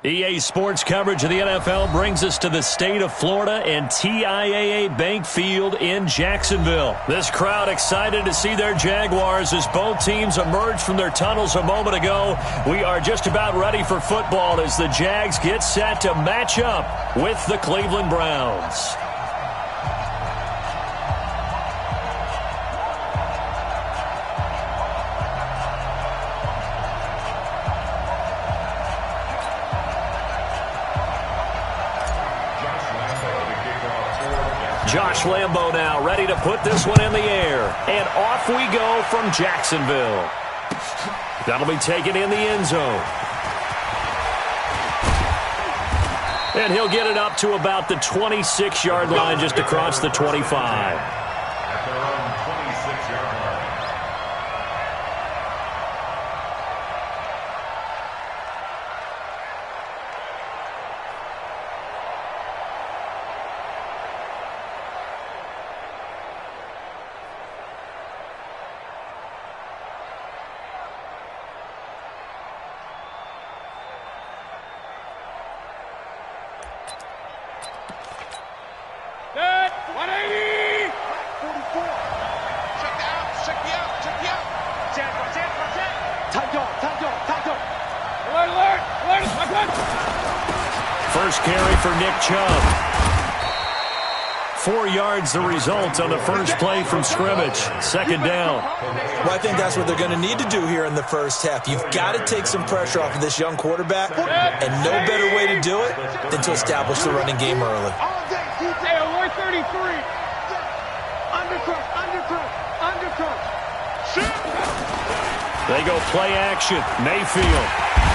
EA Sports coverage of the NFL brings us to the state of Florida and TIAA Bank Field in Jacksonville. This crowd excited to see their Jaguars as both teams emerged from their tunnels a moment ago. We are just about ready for football as the Jags get set to match up with the Cleveland Browns. Josh Lambo now ready to put this one in the air. And off we go from Jacksonville. That'll be taken in the end zone. And he'll get it up to about the 26-yard line, just across the 25. First carry for Nick Chubb. 4 yards the result on the first play from scrimmage. Second down. Well, I think that's what they're going to need to do here in the first half. You've got to take some pressure off of this young quarterback, and no better way to do it than to establish the running game early. Hey, alert 33. Undercut. They go play action. Mayfield.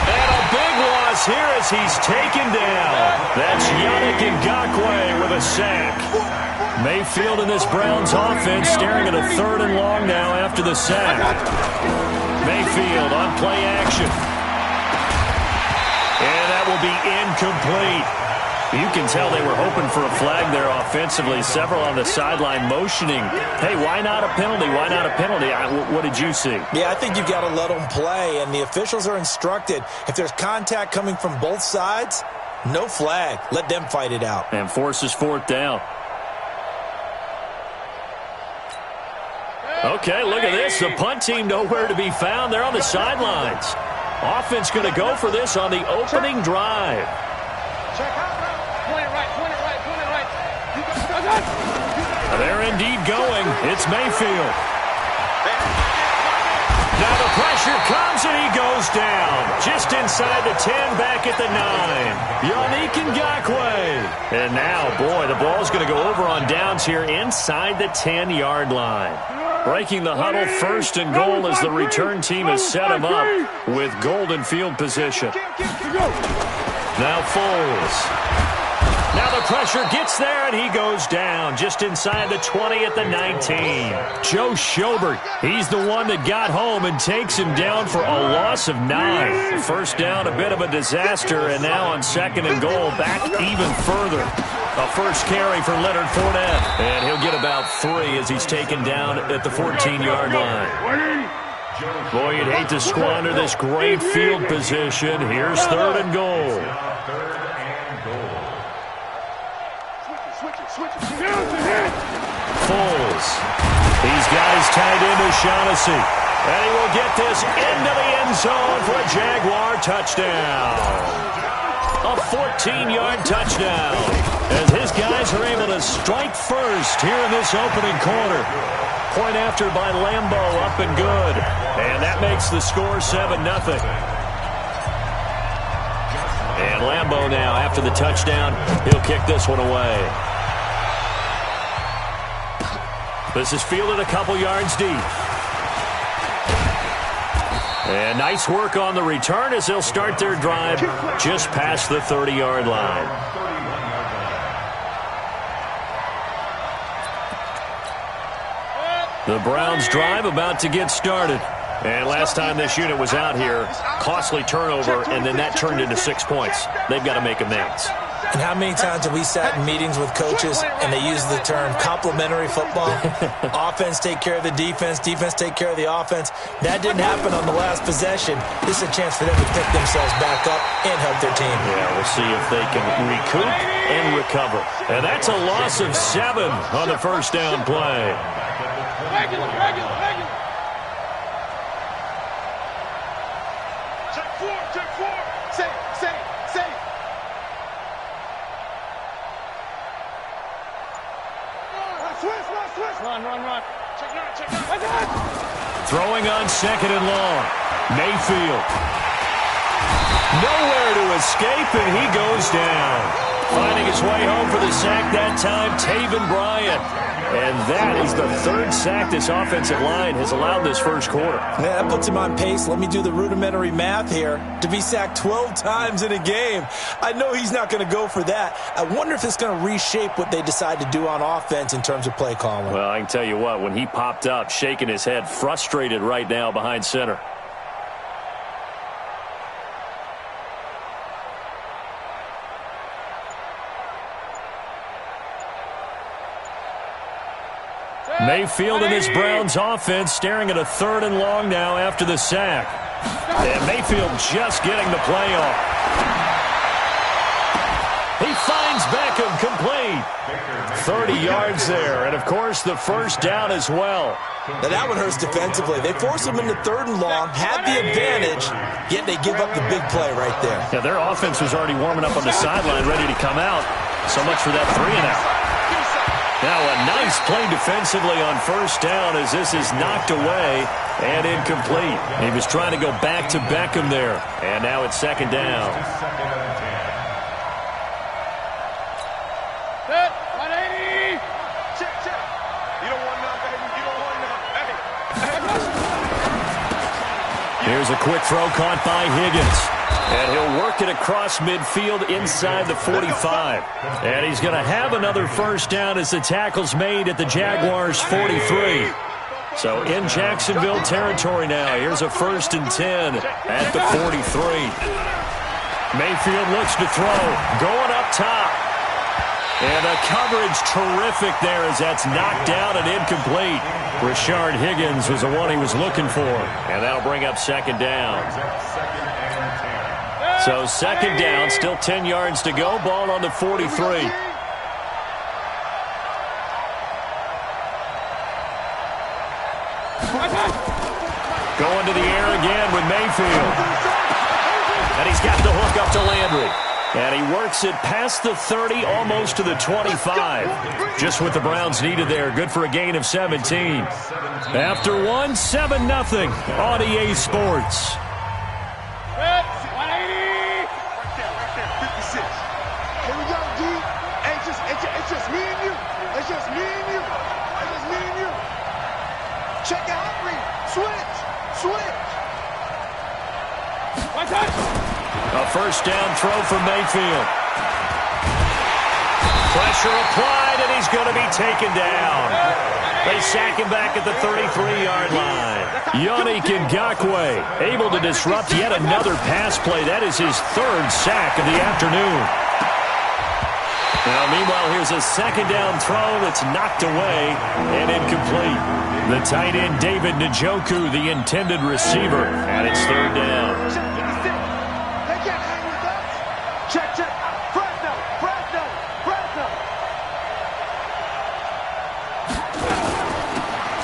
And a big loss here as he's taken down. That's Yannick Ngakoue with a sack. Mayfield in this Browns offense staring at a 3rd and long now after the sack. Mayfield on play action. And that will be incomplete. You can tell they were hoping for a flag there offensively. Several on the sideline motioning. Hey, why not a penalty? Why not a penalty? What did you see? Yeah, I think you've got to let them play, and the officials are instructed. If there's contact coming from both sides, no flag. Let them fight it out. And forces 4th down. Okay, look at this. The punt team nowhere to be found. They're on the sidelines. Offense going to go for this on the opening drive. They're indeed going. It's Mayfield. Now the pressure comes and he goes down. Just inside the 10, back at the 9. Yannick Ngakoue. And now, boy, the ball's going to go over on downs here inside the 10-yard line. Breaking the huddle, 1st and goal as the return team has set him up with golden field position. Now Foles. Now the pressure gets there, and he goes down just inside the 20 at the 19. Joe Schobert, he's the one that got home and takes him down for a loss of 9. First down, a bit of a disaster, and now on 2nd and goal, back even further. A first carry for Leonard Fournette, and he'll get about 3 as he's taken down at the 14-yard line. Boy, you'd hate to squander this great field position. Here's 3rd and goal. Foles. These guys tied into Shaughnessy. And he will get this into the end zone for a Jaguar touchdown. A 14-yard touchdown. As his guys are able to strike first here in this opening quarter. Point after by Lambo, up and good. And that makes the score 7-0. And Lambo now, after the touchdown, he'll kick this one away. This is fielded a couple yards deep. And nice work on the return as they'll start their drive just past the 30-yard line. The Browns drive about to get started. And last time this unit was out here, costly turnover, and then that turned into 6 points. They've got to make amends. And how many times have we sat in meetings with coaches and they use the term complementary football? Offense take care of the defense, defense take care of the offense. That didn't happen on the last possession. This is a chance for them to pick themselves back up and help their team. Yeah, we'll see if they can recoup and recover. And that's a loss of 7 on the first down play. Regular. Check 4. Safe. Switch. Run. Check 9. Throwing on 2nd and long. Mayfield. Nowhere to escape, and he goes down. Finding his way home for the sack that time, Taven Bryan. And that is the 3rd sack this offensive line has allowed this first quarter. Yeah, that puts him on pace. Let me do the rudimentary math here. To be sacked 12 times in a game, I know he's not going to go for that. I wonder if it's going to reshape what they decide to do on offense in terms of play calling. Well, I can tell you what, when he popped up, shaking his head, frustrated right now behind center. Mayfield and this Browns offense staring at a 3rd and long now after the sack. And Mayfield just getting the play off. He finds Beckham complete. 30 yards there, and of course the first down as well. Now that one hurts defensively. They forced him into 3rd and long, had the advantage, yet they give up the big play right there. Yeah, their offense was already warming up on the sideline, ready to come out. So much for that 3-and-out. Now a nice play defensively on first down as this is knocked away and incomplete. He was trying to go back to Beckham there. And now it's 2nd down. Set. 180. Check. You don't want none, baby. You don't want none. Here's a quick throw caught by Higgins. And he'll work it across midfield inside the 45. And he's going to have another first down as the tackle's made at the Jaguars' 43. So in Jacksonville territory now. Here's a 1st and 10 at the 43. Mayfield looks to throw. Going up top. And the coverage terrific there as that's knocked down and incomplete. Rashard Higgins was the one he was looking for. And that'll bring up 2nd down. So 2nd down, still 10 yards to go. Ball on the 43. Going to the air again with Mayfield. And he's got the hook up to Landry. And he works it past the 30, almost to the 25. Just what the Browns needed there. Good for a gain of 17. After 7-0 on EA Sports. It's just me and you. Check out read. Switch. A first down throw for Mayfield. Pressure applied, and he's going to be taken down. They sack him back at the 33-yard line. Yannick Ngakoue able to disrupt yet another pass play. That is his 3rd sack of the afternoon. Now, meanwhile, here's a 2nd down throw that's knocked away and incomplete. The tight end, David Njoku, the intended receiver, and it's 3rd down. They can't hang with us. Check. Fresno.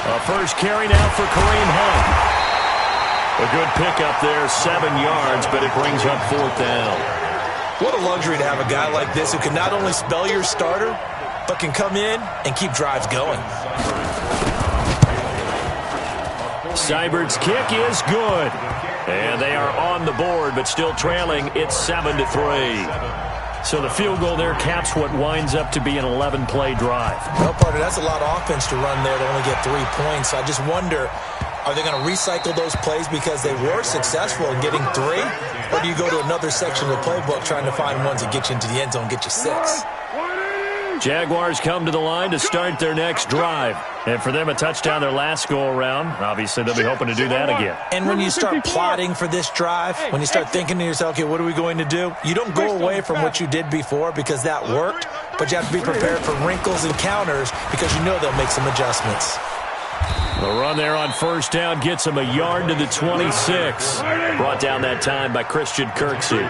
A first carry now for Kareem Hunt. A good pickup there, 7 yards, but it brings up 4th down. What a luxury to have a guy like this who can not only spell your starter, but can come in and keep drives going. Seibert's kick is good. And they are on the board, but still trailing. It's 7-3. So the field goal there caps what winds up to be an 11-play drive. Well, partner, that's a lot of offense to run there to only get 3 points. I just wonder, are they going to recycle those plays because they were successful in getting 3? Or do you go to another section of the playbook trying to find ones that get you into the end zone, get you 6? Jaguars come to the line to start their next drive. And for them, a touchdown their last go-around. Obviously, they'll be hoping to do that again. And when you start plotting for this drive, when you start thinking to yourself, okay, what are we going to do? You don't go away from what you did before because that worked, but you have to be prepared for wrinkles and counters because you know they'll make some adjustments. The run there on first down gets him a yard to the 26. Brought down that time by Christian Kirksey.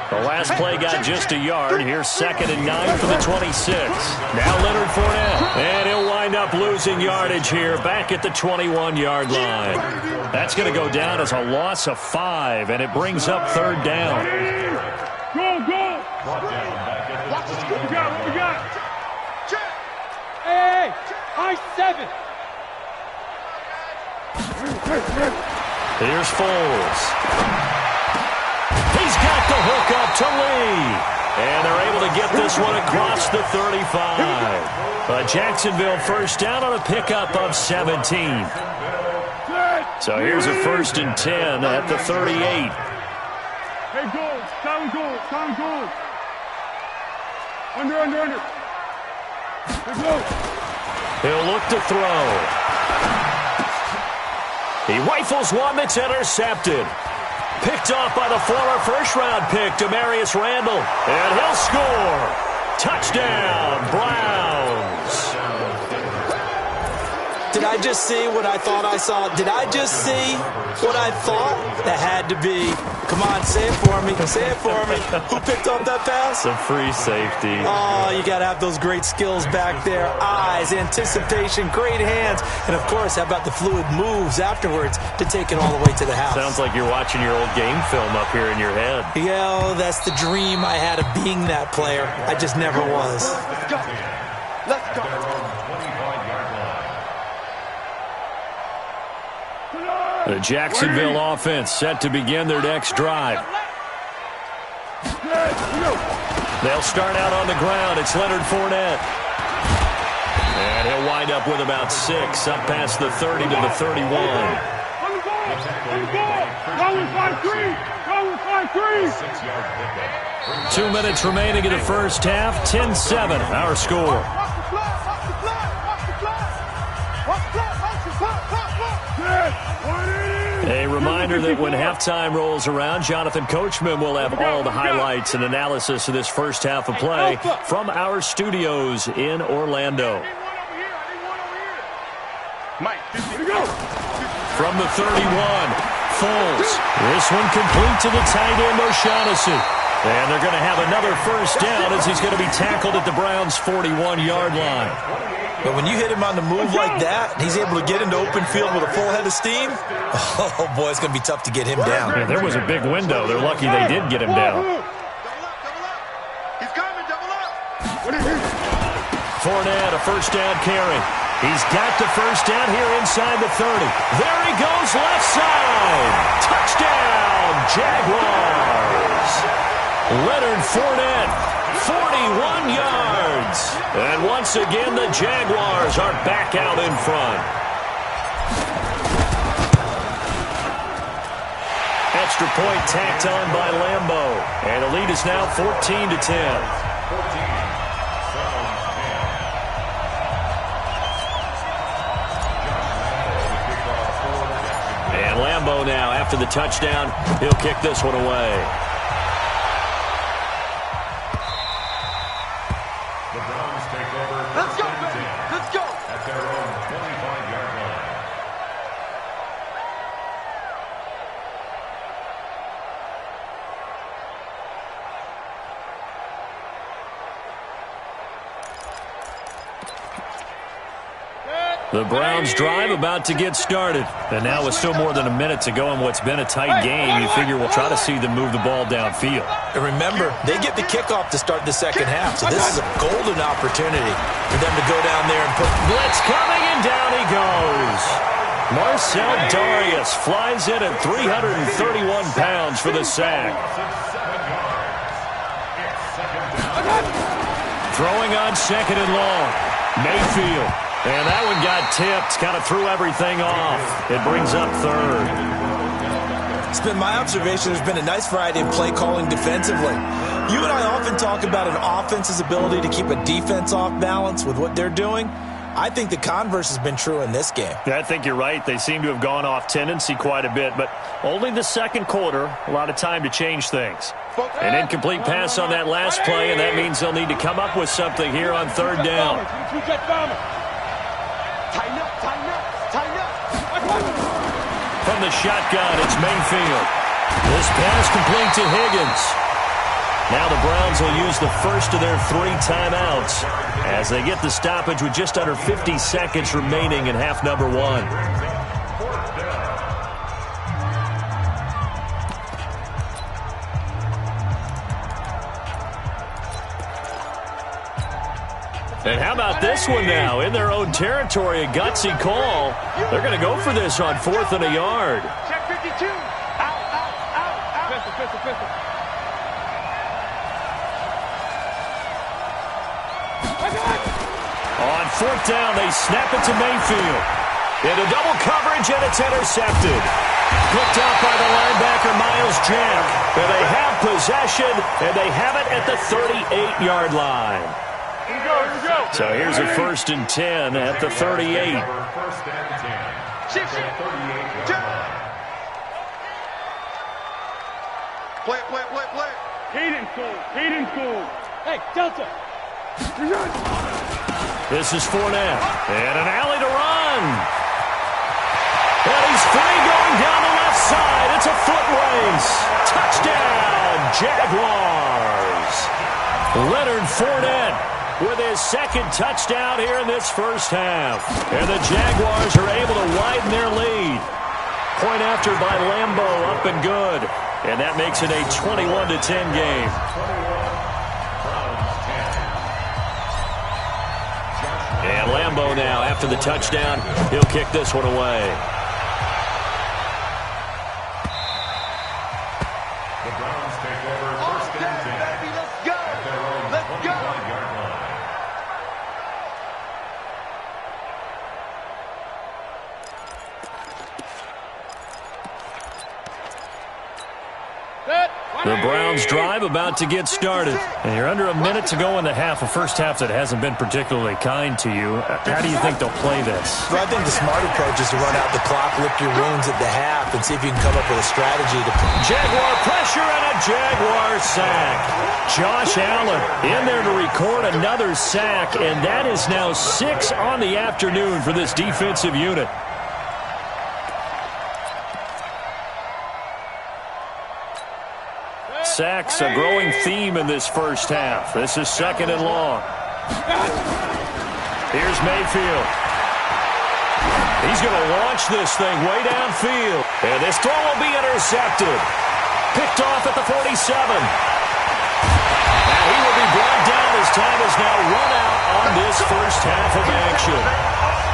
The last play got just a yard. Here's 2nd and 9 for the 26. Now Leonard Fournette. And he'll wind up losing yardage here back at the 21-yard line. That's going to go down as a loss of 5, and it brings up 3rd down. Go, go. What we got? Hey, I-7. Here's Foles. He's got the hook up to Lee. And they're able to get this one across the 35. A Jacksonville first down on a pickup of 17. So here's a 1st and 10 at the 38. Hey, goal. Time goal. Under. Hey, go. He'll look to throw. He rifles one that's intercepted. Picked off by the former first-round pick, Demarius Randall. And he'll score. Touchdown, Browns. Did I just see what I thought I saw? Did I just see what I thought? That had to be. Come on, say it for me. Say it for me. Who picked up that pass? It's a free safety. Oh, you got to have those great skills back there. Eyes, anticipation, great hands. And, of course, how about the fluid moves afterwards to take it all the way to the house? Sounds like you're watching your old game film up here in your head. Yeah, that's the dream I had of being that player. I just never was. Let's go. The Jacksonville offense set to begin their next drive. They'll start out on the ground. It's Leonard Fournette. And he'll wind up with about 6 up past the 30 to the 31. 2 minutes remaining in the first half. 10-7, our score. A reminder that when halftime rolls around, Jonathan Coachman will have all the highlights and analysis of this first half of play from our studios in Orlando. From the 31, Foles. This one complete to the tight end, O'Shaughnessy. And they're going to have another first down as he's going to be tackled at the Browns' 41-yard line. But when you hit him on the move like that, and he's able to get into open field with a full head of steam, oh, boy, it's going to be tough to get him down. Yeah, there was a big window. They're lucky they did get him down. He's coming, double up. Fournette, a first down carry. He's got the first down here inside the 30. There he goes, left side. Touchdown, Jaguars. Leonard Fournette, 41 yards. And once again, the Jaguars are back out in front. Extra point tacked on by Lambeau. And the lead is now 14-10. And Lambeau now, after the touchdown, he'll kick this one away. Let's go, baby. Let's go. At their own 25-yard line. The Browns drive about to get started. And now with still more than a minute to go in what's been a tight game, you figure we'll try to see them move the ball downfield. And remember, they get the kickoff to start the second half, so this is a golden opportunity for them to go down there and put... Blitz coming, and down he goes. Marcel Darius flies in at 331 pounds for the sack. Throwing on 2nd and long. Mayfield. And that one got tipped, kind of threw everything off. It brings up 3rd. It's been my observation there's been a nice variety of play calling defensively. You and I often talk about an offense's ability to keep a defense off balance with what they're doing. I think the converse has been true in this game. I think you're right. They seem to have gone off tendency quite a bit, but only the second quarter, a lot of time to change things. An incomplete pass on that last play, and that means they'll need to come up with something here on third down. From the shotgun, it's Mayfield. This pass complete to Higgins. Now the Browns will use the first of their 3 timeouts as they get the stoppage with just under 50 seconds remaining in half number 1. And how about this one now? In their own territory, a gutsy call. They're going to go for this on 4th and a yard. Check 52. Out. Pistol. On 4th down, they snap it to Mayfield. Into double coverage, and it's intercepted. Picked out by the linebacker, Miles Jack. And they have possession, and they have it at the 38-yard line. Here we go. So here's a 1st and 10 at the 38. First and 10. Shift. 38-yard line. Play. Hayden full. Hey, Delta. This is Fournette. And an alley to run. And he's free going down the left side. It's a foot race. Touchdown, Jaguars. Leonard Fournette with his second touchdown here in this first half. And the Jaguars are able to widen their lead. Point after by Lambo, up and good. And that makes it a 21-10 game. And Lambo now, after the touchdown, he'll kick this one away. The Browns take over first and 10. Baby, let's go. At their own 25-yard line. The Browns drive about to get started. And you're under a minute to go in the half, a first half that hasn't been particularly kind to you. How do you think they'll play this? Well, I think the smart approach is to run out the clock, lick your wounds at the half, and see if you can come up with a strategy to... Jaguar pressure and a Jaguar sack. Josh Allen in there to record another sack, and that is now 6 on the afternoon for this defensive unit. Sacks, a growing theme in this first half. This is 2nd and long. Here's Mayfield. He's going to launch this thing way downfield. And this throw will be intercepted. Picked off at the 47. And he will be brought down as time is now run out on this first half of action.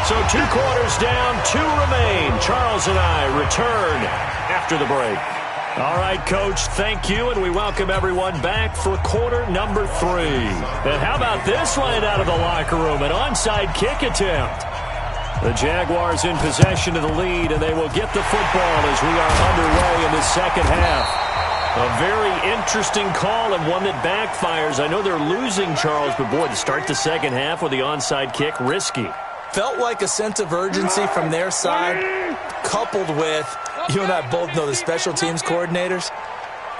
So 2 quarters down, 2 remain. Charles and I return after the break. All right, Coach, thank you, and we welcome everyone back for quarter number 3. And how about this line out of the locker room, an onside kick attempt. The Jaguars in possession of the lead, and they will get the football as we are underway in the second half. A very interesting call and one that backfires. I know they're losing, Charles, but boy, to start the second half with the onside kick, risky. Felt like a sense of urgency from their side, coupled with, you and I both know the special teams coordinators,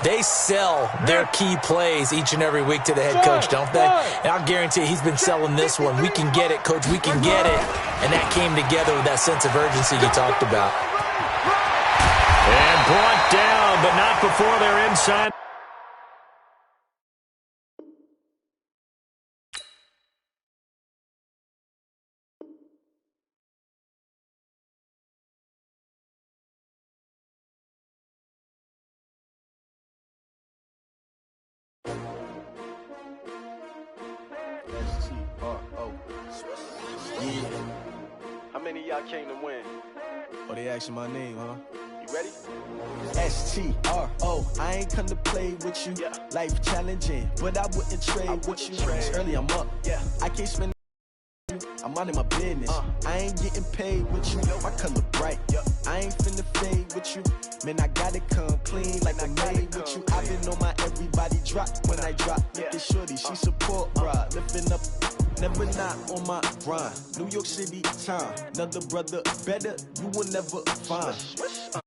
they sell their key plays each and every week to the head coach, don't they? And I'll guarantee you he's been selling this one. We can get it, Coach, we can get it. And that came together with that sense of urgency you talked about. And brought down, but not before they're inside. Yeah. How many of y'all came to win? Oh, they asking my name, huh? You ready? Tljsr2live. I ain't come to play with you. Yeah. Life challenging, but I wouldn't trade with you. It's early, I'm up. Yeah. I can't spend I'm minding my business. I ain't getting paid with you. My color bright. I ain't finna fade with you. Man, I gotta come clean like I made with you. I been on my everybody drop when I drop. Look at shorty, she support ride. Lifting up, never not on my grind. New York City time. Another brother better, you will never find.